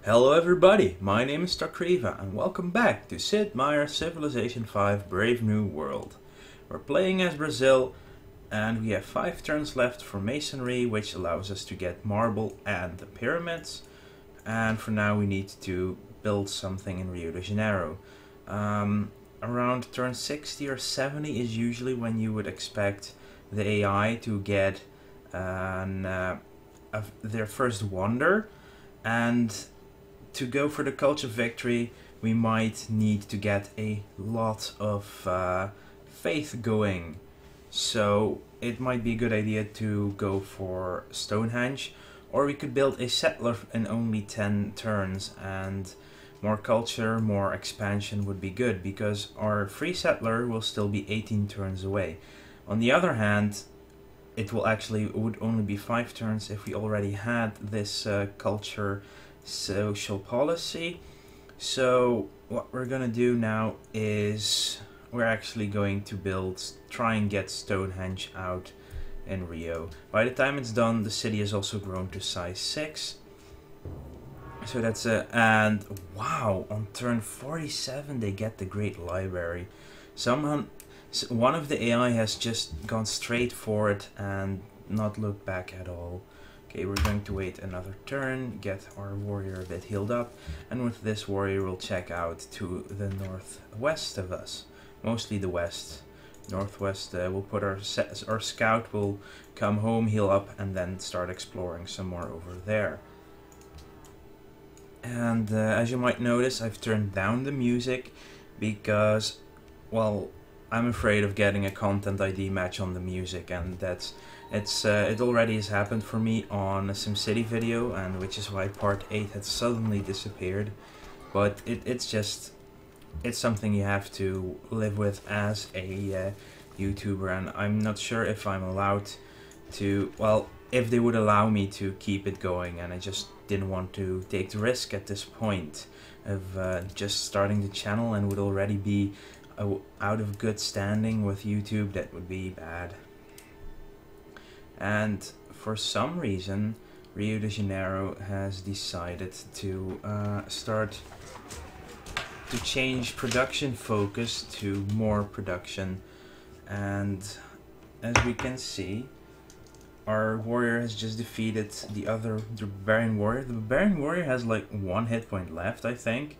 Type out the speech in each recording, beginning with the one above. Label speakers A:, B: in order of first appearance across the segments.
A: Hello everybody, my name is Takriva and welcome back to Sid Meier's Civilization 5 Brave New World. We're playing as Brazil and we have 5 turns left for masonry, which allows us to get marble and the pyramids. And for now we need to build something in Rio de Janeiro. Around turn 60 or 70 is usually when you would expect the AI to get their first wonder, and to go for the culture victory we might need to get a lot of faith going. So it might be a good idea to go for Stonehenge, or we could build a settler in only 10 turns, and more culture, more expansion would be good because our free settler will still be 18 turns away. On the other hand, it would only be 5 turns if we already had this culture social policy. So what we're gonna do now is we're actually going to try and get Stonehenge out in Rio. By the time it's done, the city has also grown to size 6. So that's and wow, on turn 47 they get the Great Library. One of the AI has just gone straight for it and not looked back at all. Okay, we're going to wait another turn, get our warrior a bit healed up, and with this warrior we'll check out to the northwest of us. Mostly the west. Northwest, we'll put our scout will come home, heal up, and then start exploring some more over there. And as you might notice, I've turned down the music because, well, I'm afraid of getting a content ID match on the music, and it already has happened for me on a SimCity video, and which is why part 8 had suddenly disappeared. But it's something you have to live with as a YouTuber, and I'm not sure if I'm allowed to, well, if they would allow me to keep it going, and I just didn't want to take the risk at this point of just starting the channel and would already be out of good standing with YouTube. That would be bad. And for some reason Rio de Janeiro has decided to start to change production focus to more production, and as we can see, our warrior has just defeated the barbarian warrior. The barbarian warrior has like 1 hit point left, I think.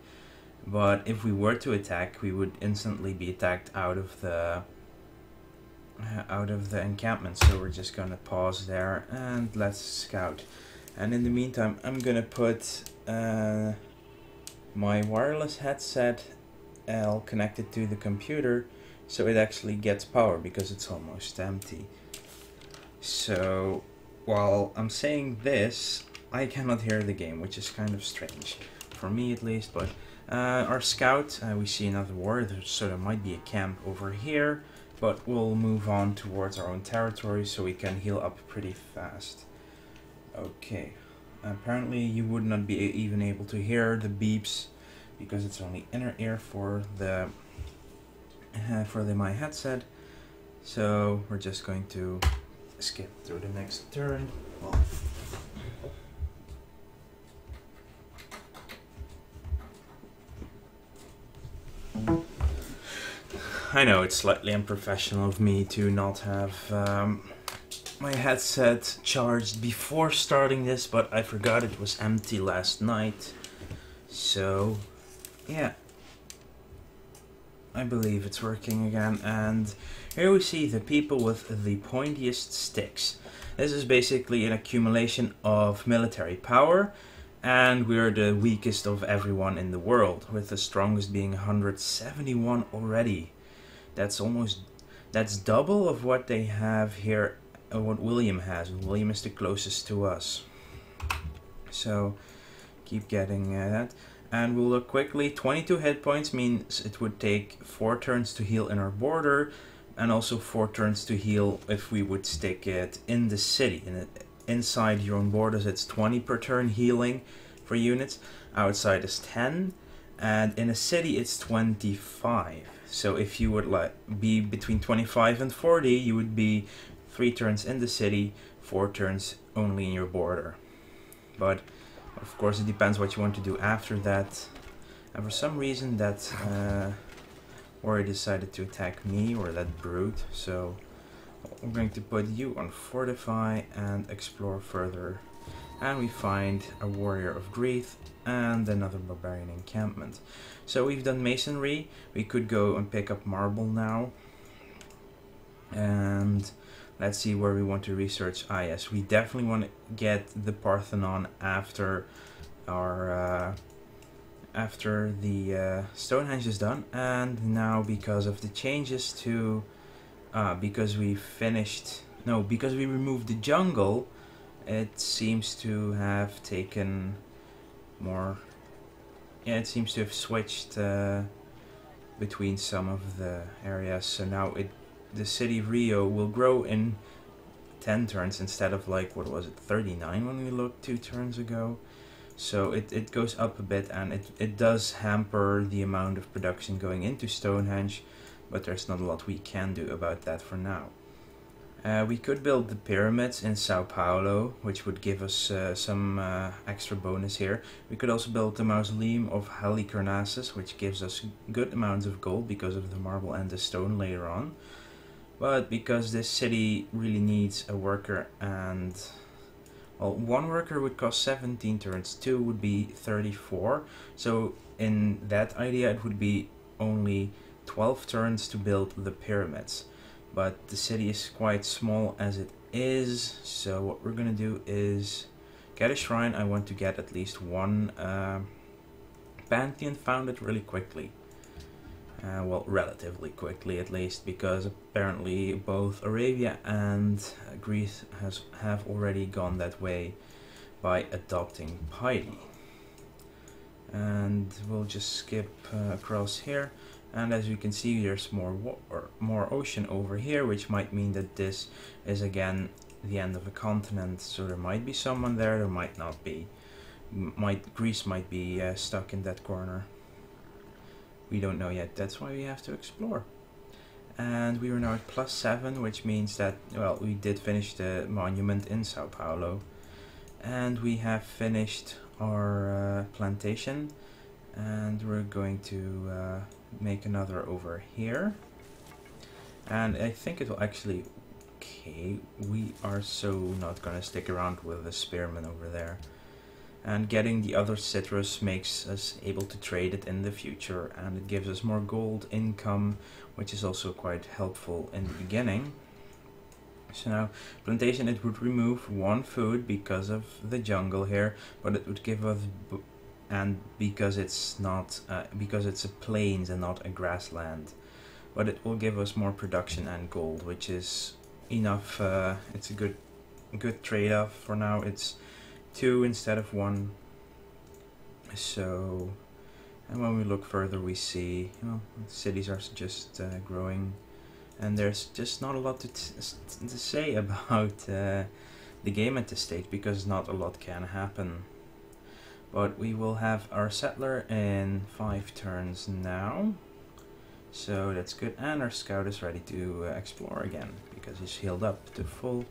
A: But if we were to attack, we would instantly be attacked out of the encampment. So we're just gonna pause there and let's scout. And in the meantime, I'm gonna put my wireless headset L connected to the computer so it actually gets power because it's almost empty. So while I'm saying this, I cannot hear the game, which is kind of strange for me at least. But our scout, we see another warrior, so there might be a camp over here, but we'll move on towards our own territory so we can heal up pretty fast. Okay, apparently you would not be even able to hear the beeps because it's only inner ear for my headset. So we're just going to skip through the next turn. Well, I know it's slightly unprofessional of me to not have my headset charged before starting this, but I forgot it was empty last night. So, yeah. I believe it's working again, and here we see the people with the pointiest sticks. This is basically an accumulation of military power, and we're the weakest of everyone in the world, with the strongest being 171 already. That's double of what they have here, what William has. William is the closest to us. So keep getting that. And we'll look quickly. 22 hit points means it would take 4 turns to heal in our border, and also 4 turns to heal if we would stick it in the city. Inside your own borders it's 20 per turn healing for units, outside is 10, and in a city it's 25. So if you would be between 25 and 40, you would be 3 turns in the city, 4 turns only in your border. But Of course, it depends what you want to do after that. And for some reason that warrior decided to attack me, or that brute, so I'm going to put you on fortify and explore further. And we find a warrior of Greeth and another barbarian encampment. So we've done masonry. We could go and pick up marble now. And let's see where we want to research. Ah yes, we definitely want to get the Parthenon after our after the Stonehenge is done. And now, because of the changes to because we removed the jungle, it seems to have taken more. Yeah, it seems to have switched between some of the areas. So now the city of Rio will grow in 10 turns instead of, like, what was it, 39 when we looked 2 turns ago. So it goes up a bit, and it does hamper the amount of production going into Stonehenge, but there's not a lot we can do about that for now. We could build the pyramids in Sao Paulo, which would give us some extra bonus here. We could also build the mausoleum of Halicarnassus, which gives us good amounts of gold because of the marble and the stone later on. But because this city really needs a worker, and well, 1 worker would cost 17 turns, 2 would be 34. So in that idea, it would be only 12 turns to build the pyramids. But the city is quite small as it is, so what we're gonna do is get a shrine. I want to get at least 1 pantheon founded really quickly. Well, relatively quickly at least, because apparently both Arabia and Greece have already gone that way by adopting piety. And we'll just skip across here. And as you can see, there's more ocean over here, which might mean that this is again the end of a continent. So there might be someone there, there might not be. Greece might be stuck in that corner. We don't know yet, that's why we have to explore. And we are now at +7, which means that, well, we did finish the monument in Sao Paulo. And we have finished our plantation. And we're going to make another over here, and I think it will actually, okay, we are so not gonna stick around with the spearman over there, and getting the other citrus makes us able to trade it in the future, and it gives us more gold income, which is also quite helpful in the beginning. So now plantation, it would remove 1 food because of the jungle here, but it would give us and because it's not because it's a plains and not a grassland, but it will give us more production and gold, which is enough. It's a good trade-off for now. It's 2 instead of 1. So, and when we look further, we see, you know, cities are just growing, and there's just not a lot to say about the game at this stage, because not a lot can happen. But we will have our settler in 5 turns now, so that's good. And our scout is ready to explore again, because he's healed up to full.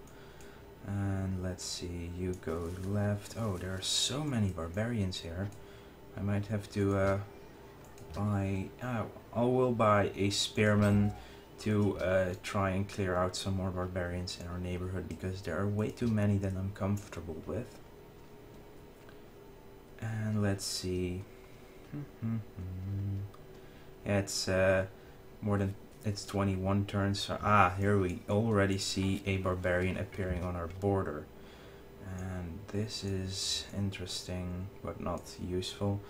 A: And let's see, you go left. Oh, there are so many barbarians here. I might have to buy... I will buy a spearman to try and clear out some more barbarians in our neighborhood, because there are way too many that I'm comfortable with. And let's see. Yeah, it's it's 21 turns. So, here we already see a barbarian appearing on our border, and this is interesting but not useful.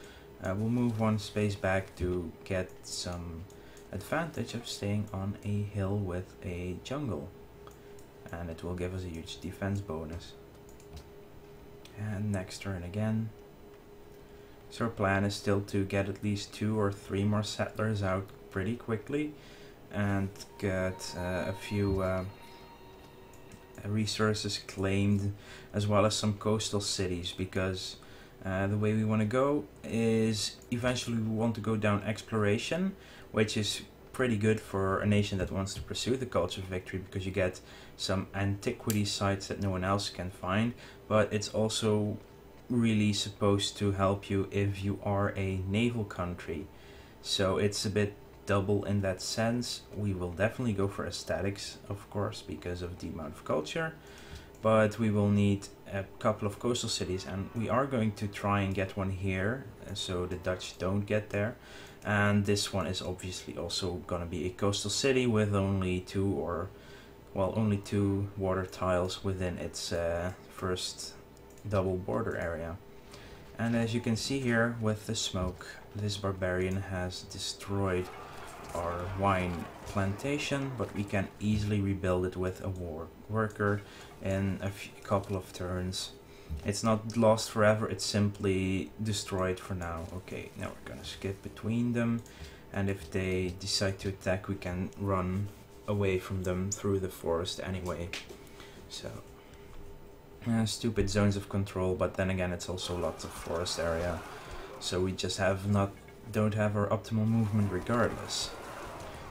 A: We'll move 1 space back to get some advantage of staying on a hill with a jungle, and it will give us a huge defense bonus. And next turn again. So our plan is still to get at least 2 or 3 more settlers out pretty quickly, and get a few resources claimed, as well as some coastal cities, because the way we want to go is eventually we want to go down exploration, which is pretty good for a nation that wants to pursue the culture of victory, because you get some antiquity sites that no one else can find, but it's also really supposed to help you if you are a naval country. So it's a bit double in that sense. We will definitely go for aesthetics, of course, because of the amount of culture. But we will need a couple of coastal cities, and we are going to try and get one here, so the Dutch don't get there. And this one is obviously also gonna be a coastal city with only only two water tiles within its first double border area. And as you can see here with the smoke, this barbarian has destroyed our wine plantation, but we can easily rebuild it with a worker in a couple of turns. It's not lost forever, it's simply destroyed for now. Okay, now we're gonna skip between them, and if they decide to attack, we can run away from them through the forest anyway. So stupid zones of control, but then again it's also lots of forest area, so we just don't have our optimal movement regardless.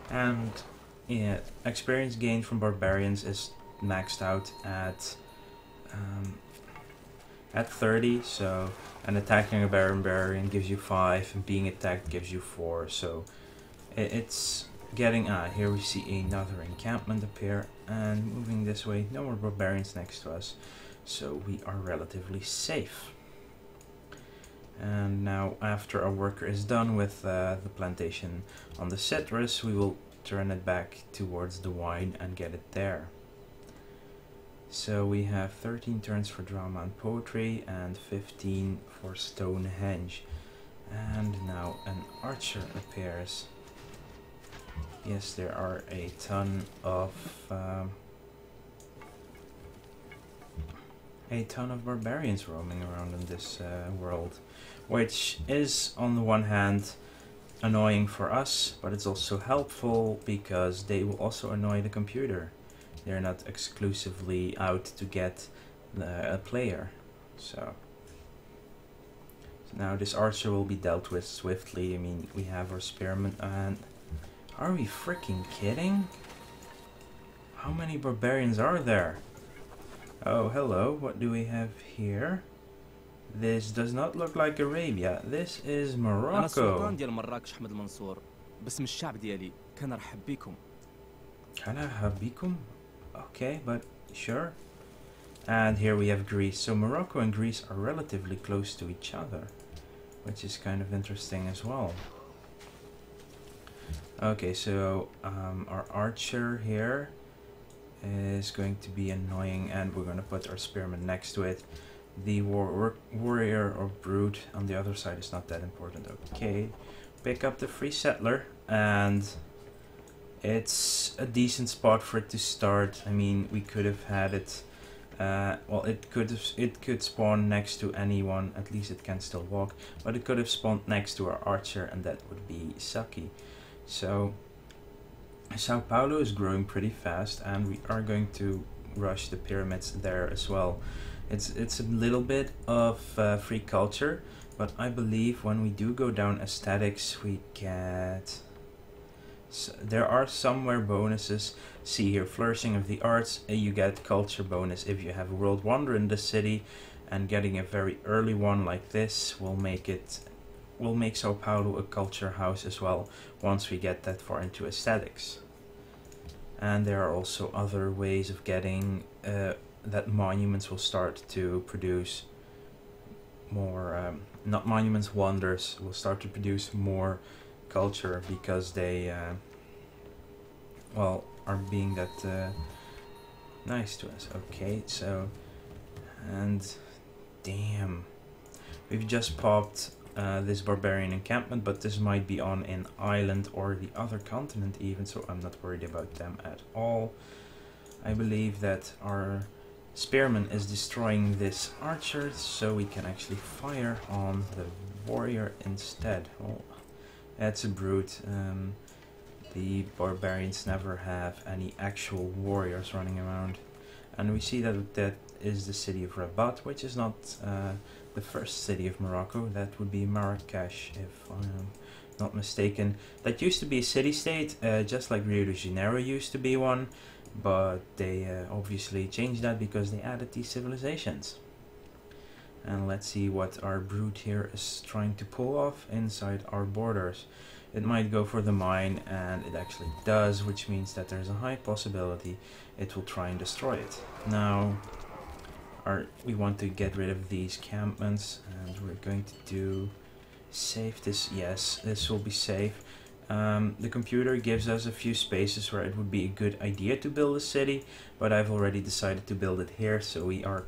A: And yeah, experience gained from barbarians is maxed out at 30, so and attacking a barbarian gives you 5 and being attacked gives you 4, so it's getting here we see another encampment appear, and moving this way, no more barbarians next to us, so we are relatively safe. And now after our worker is done with the plantation on the citrus, we will turn it back towards the wine and get it there. So we have 13 turns for drama and poetry and 15 for Stonehenge. And now an archer appears. Yes, there are a ton of barbarians roaming around in this world, which is on the one hand annoying for us, but it's also helpful because they will also annoy the computer. They're not exclusively out to get a player. So now this archer will be dealt with swiftly. I mean, we have our spearmen, and are we freaking kidding? How many barbarians are there? Oh, hello, what do we have here? This does not look like Arabia, this is Morocco. Okay, but sure. And here we have Greece. So Morocco and Greece are relatively close to each other, which is kind of interesting as well. Okay, so our archer here is going to be annoying, and we're going to put our spearman next to it. The warrior or brute on the other side is not that important. Okay, pick up the free settler, and it's a decent spot for it to start. I mean, we could have had it. Well, it could spawn next to anyone. At least it can still walk, but it could have spawned next to our archer, and that would be sucky. So Sao Paulo is growing pretty fast, and we are going to rush the pyramids there as well. It's a little bit of free culture, but I believe when we do go down aesthetics, we get... So there are somewhere bonuses. See here, flourishing of the arts, you get culture bonus if you have a world wonder in the city, and getting a very early one like this will make Sao Paulo a culture house as well once we get that far into aesthetics. And there are also other ways of getting that monuments will start to produce more, not monuments, wonders will start to produce more culture because they well, are being that nice to us. Okay, so, and damn, we've just popped this barbarian encampment, but this might be on an island or the other continent even, so I'm not worried about them at all. I believe that our spearman is destroying this archer, so we can actually fire on the warrior instead. Well, that's a brute. The barbarians never have any actual warriors running around. And we see that that is the city of Rabat, which is not the first city of Morocco. That would be Marrakesh, if I'm not mistaken. That used to be a city-state, just like Rio de Janeiro used to be one, but they obviously changed that because they added these civilizations. And let's see what our brute here is trying to pull off inside our borders. It might go for the mine, and it actually does, which means that there's a high possibility it will try and destroy it. Now, we want to get rid of these campments, and we're going to do save this. Yes, this will be safe. The computer gives us a few spaces where it would be a good idea to build a city, but I've already decided to build it here, so we are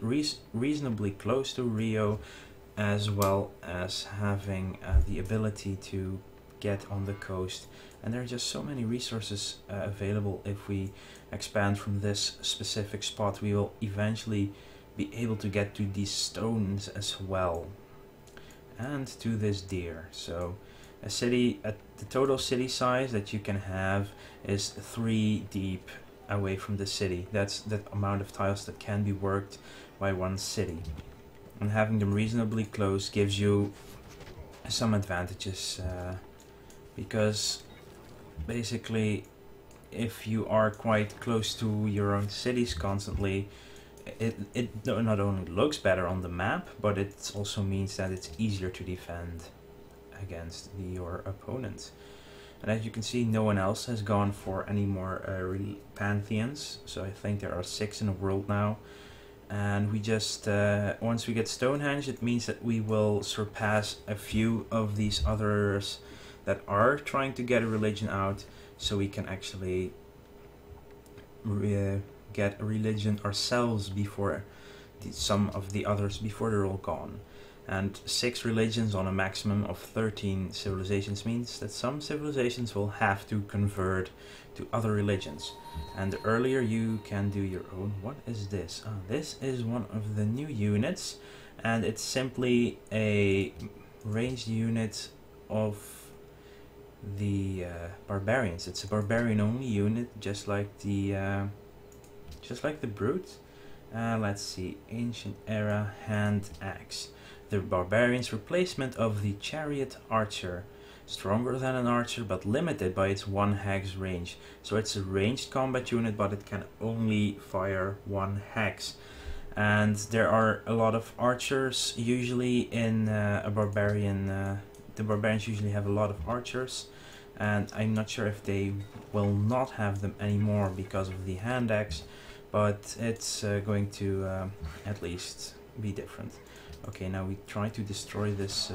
A: reasonably close to Rio, as well as having the ability to get on the coast. And there are just so many resources available. If we expand from this specific spot, we will eventually be able to get to these stones as well, and to this deer. So a city, the total city size that you can have is 3 deep away from the city. That's the amount of tiles that can be worked by one city. And having them reasonably close gives you some advantages, because basically if you are quite close to your own cities constantly, it not only looks better on the map, but it also means that it's easier to defend against your opponent. And as you can see, no one else has gone for any more pantheons, so I think there are 6 in the world now. And we just, once we get Stonehenge, it means that we will surpass a few of these others that are trying to get a religion out, so we can actually get a religion ourselves before some of the others, before they're all gone. And 6 religions on a maximum of 13 civilizations means that some civilizations will have to convert to other religions. And the earlier you can do your own... What is this? Oh, this is one of the new units, and it's simply a ranged unit of the barbarians. It's a barbarian only unit, just like the brute. Let's see, ancient era hand axe. The barbarian's replacement of the chariot archer. Stronger than an archer, but limited by its 1 hex range. So it's a ranged combat unit, but it can only fire 1 hex. And there are a lot of archers usually in a barbarian. The barbarians usually have a lot of archers, and I'm not sure if they will not have them anymore because of the hand axe, but it's going to at least be different. Okay, now we try to destroy this.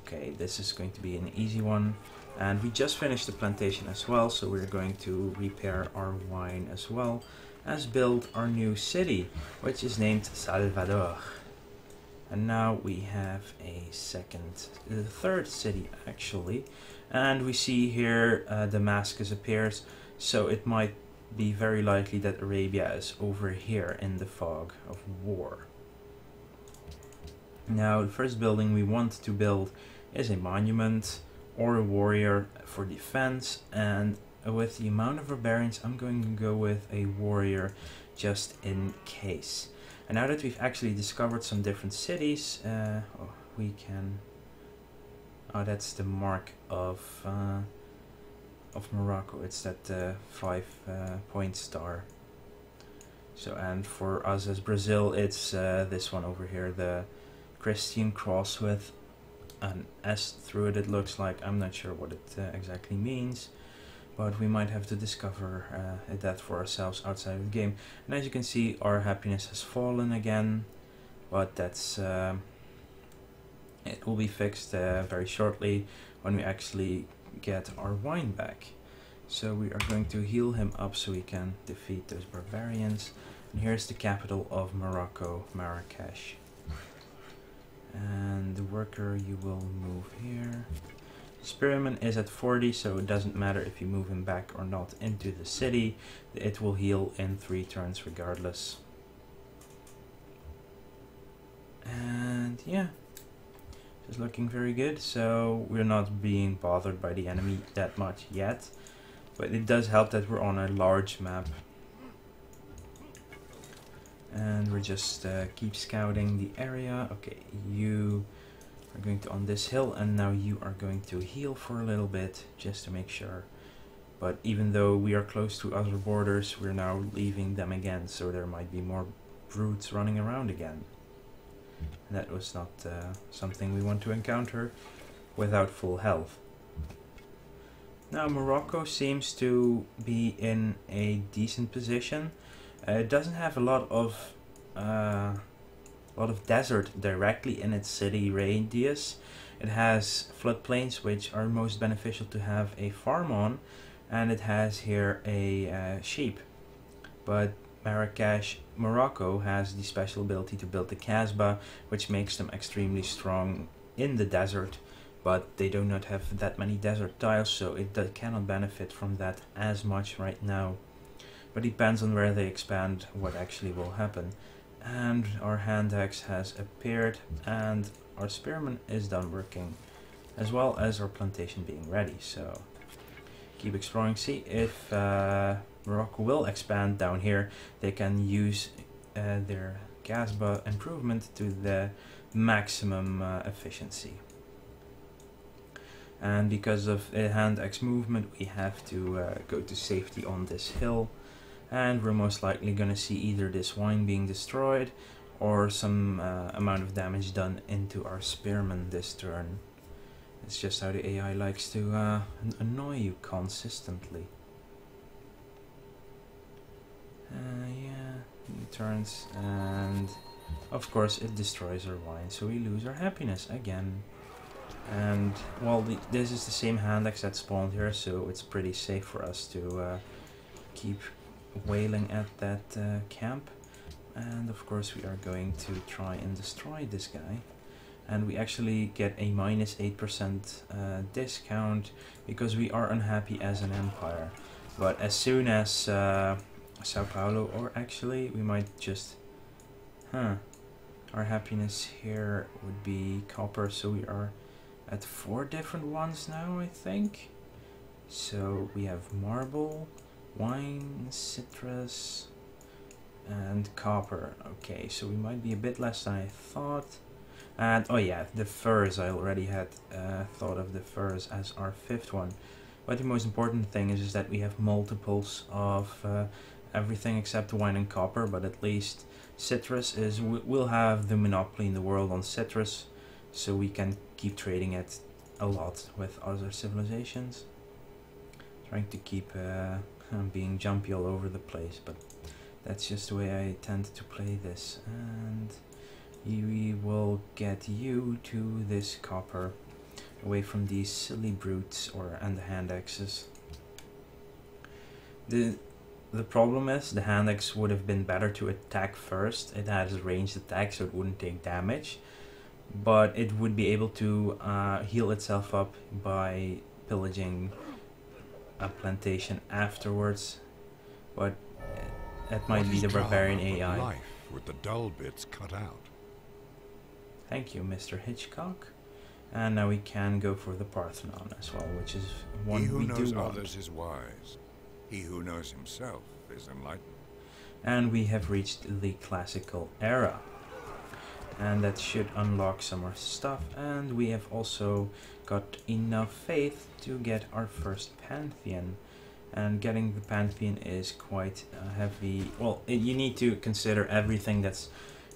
A: Okay, this is going to be an easy one. And we just finished the plantation as well, so we're going to repair our wine as well as build our new city, which is named Salvador. And now we have a third city actually. And we see here Damascus appears, so it might be very likely that Arabia is over here in the fog of war. Now, the first building we want to build is a monument or a warrior for defense, and with the amount of barbarians, I'm going to go with a warrior just in case. And now that we've actually discovered some different cities, we can... Oh, that's the mark of Morocco. It's that 5-point star. So, and for us as Brazil, it's this one over here, the Christian cross with an S through it, it looks like. I'm not sure what it exactly means, but we might have to discover that for ourselves outside of the game. And as you can see, our happiness has fallen again, but that's it will be fixed very shortly when we actually get our wine back. So we are going to heal him up so we can defeat those barbarians. And here's the capital of Morocco, Marrakesh. And the worker, you will move here. Spearman is at 40, so it doesn't matter if you move him back or not into the city. It will heal in 3 turns regardless. And yeah, it's looking very good. So we're not being bothered by the enemy that much yet, but it does help that we're on a large map. And we're just keep scouting the area. Okay, you are going to on this hill, and now you are going to heal for a little bit just to make sure. But even though we are close to other borders, we're now leaving them again, so there might be more brutes running around again. That was not something we want to encounter without full health. Now Morocco seems to be in a decent position. It doesn't have a lot of desert directly in its city radius. It has floodplains, which are most beneficial to have a farm on, and it has here a sheep. But Marrakesh, Morocco has the special ability to build the Casbah, which makes them extremely strong in the desert, but they do not have that many desert tiles, so it cannot benefit from that as much right now. But it depends on where they expand what actually will happen. And our hand axe has appeared, and our spearman is done working, as well as our plantation being ready. So keep exploring, see if Morocco will expand down here. They can use their Casbah improvement to the maximum efficiency. And because of a hand axe movement, we have to go to safety on this hill, and we're most likely going to see either this wine being destroyed or some amount of damage done into our spearman this turn. It's just how the AI likes to annoy you consistently. Yeah, it turns, and of course it destroys our wine, so we lose our happiness again. And well, this is the same hand axe that spawned here, so it's pretty safe for us to keep wailing at that camp. And of course we are going to try and destroy this guy. And we actually get a minus 8% discount because we are unhappy as an empire. But as soon as Sao Paulo, or actually we might just... Our happiness here would be copper, so we are at 4 different ones now, I think. So we have marble, wine, citrus, and copper. Okay, so we might be a bit less than I thought. And oh yeah, the furs, I already had thought of the furs as our 5th one. But the most important thing is that we have multiples of everything except wine and copper, but at least citrus is, we'll have the monopoly in the world on citrus, so we can keep trading it a lot with other civilizations. Trying to keep being jumpy all over the place, but that's just the way I tend to play this. And we will get you to this copper, away from these silly brutes and the hand axes. The problem is the hand axe would have been better to attack first. It has ranged attack, so it wouldn't take damage, but it would be able to heal itself up by pillaging a plantation afterwards. But that might be the barbarian AI.
B: Life with the dull bits cut out.
A: Thank you, Mr. Hitchcock. And now we can go for the Parthenon as well, which is one we do want.
B: He who knows others is wise. He who knows himself is enlightened.
A: And we have reached the classical era. And that should unlock some more stuff. And we have also got enough faith to get our first Pantheon. And getting the Pantheon is quite heavy. Well, you need to consider everything that's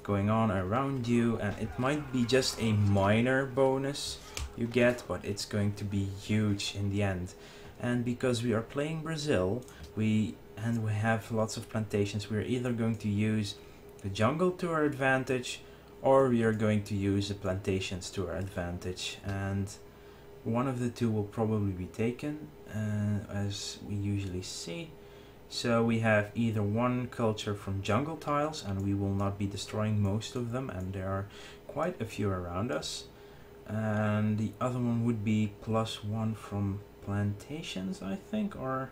A: going on around you, and it might be just a minor bonus you get, but it's going to be huge in the end. And because we are playing Brazil, we have lots of plantations, we're either going to use the jungle to our advantage, or we are going to use the plantations to our advantage, and one of the two will probably be taken, as we usually see. So we have either one culture from jungle tiles, and we will not be destroying most of them, and there are quite a few around us. And the other one would be +1 from plantations, I think, or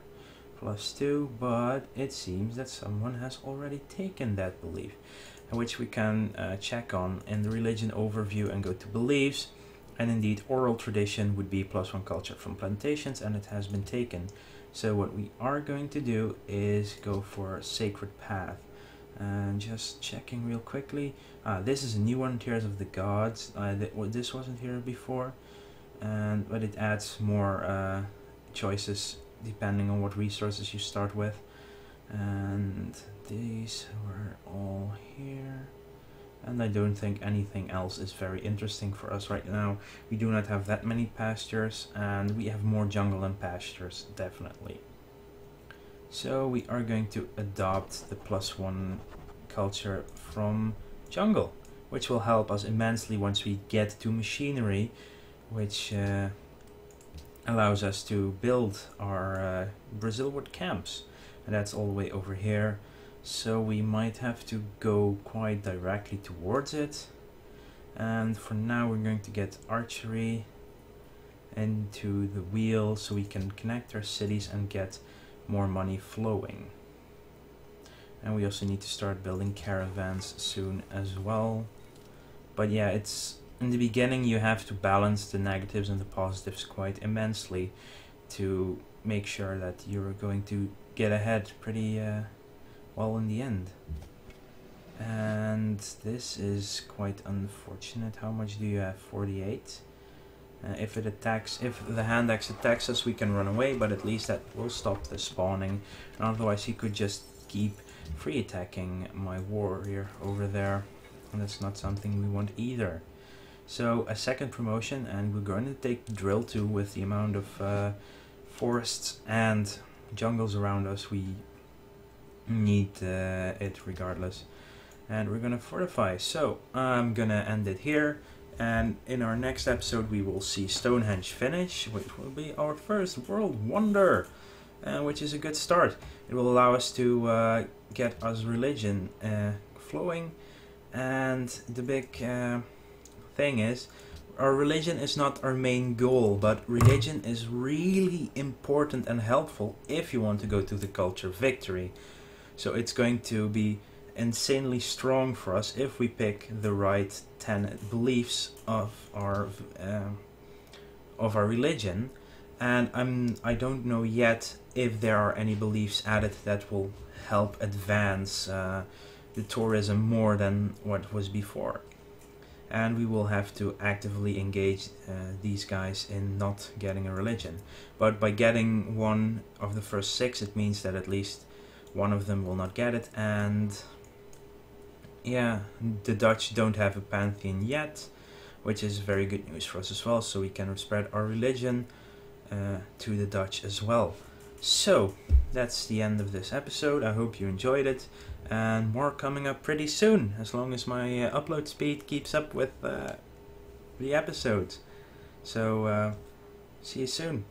A: +2, but it seems that someone has already taken that belief, which we can check on in the religion overview and go to beliefs. And indeed, oral tradition would be +1 culture from plantations, and it has been taken. So what we are going to do is go for Sacred Path. And just checking real quickly. This is a new one, Tears of the Gods. This wasn't here before. But it adds more choices depending on what resources you start with. And these were all here. And I don't think anything else is very interesting for us right now. We do not have that many pastures, and we have more jungle than pastures, definitely. So we are going to adopt the +1 culture from jungle, which will help us immensely once we get to machinery, which allows us to build our Brazilwood camps. And that's all the way over here. So we might have to go quite directly towards it. And for now we're going to get archery into the wheel so we can connect our cities and get more money flowing. And we also need to start building caravans soon as well. But yeah, it's in the beginning you have to balance the negatives and the positives quite immensely to make sure that you're going to get ahead pretty well in the end. And this is quite unfortunate. How much do you have? 48. If the hand axe attacks us, we can run away, but at least that will stop the spawning. And otherwise he could just keep free attacking my warrior over there, and that's not something we want either. So a second promotion, and we're going to take the drill too. With the amount of forests and jungles around us, we need it regardless. And we're gonna fortify. So I'm gonna end it here, and in our next episode we will see Stonehenge finish, which will be our first world wonder, which is a good start. It will allow us to get us religion flowing, and the big thing is, our religion is not our main goal, but religion is really important and helpful if you want to go to the culture victory. So it's going to be insanely strong for us if we pick the right 10 beliefs of our religion. And I don't know yet if there are any beliefs added that will help advance the tourism more than what was before. And we will have to actively engage these guys in not getting a religion. But by getting one of the first 6, it means that at least one of them will not get it. And yeah, the Dutch don't have a pantheon yet, which is very good news for us as well, so we can spread our religion to the Dutch as well. So that's the end of this episode. I hope you enjoyed it, and more coming up pretty soon, as long as my upload speed keeps up with the episodes. So see you soon.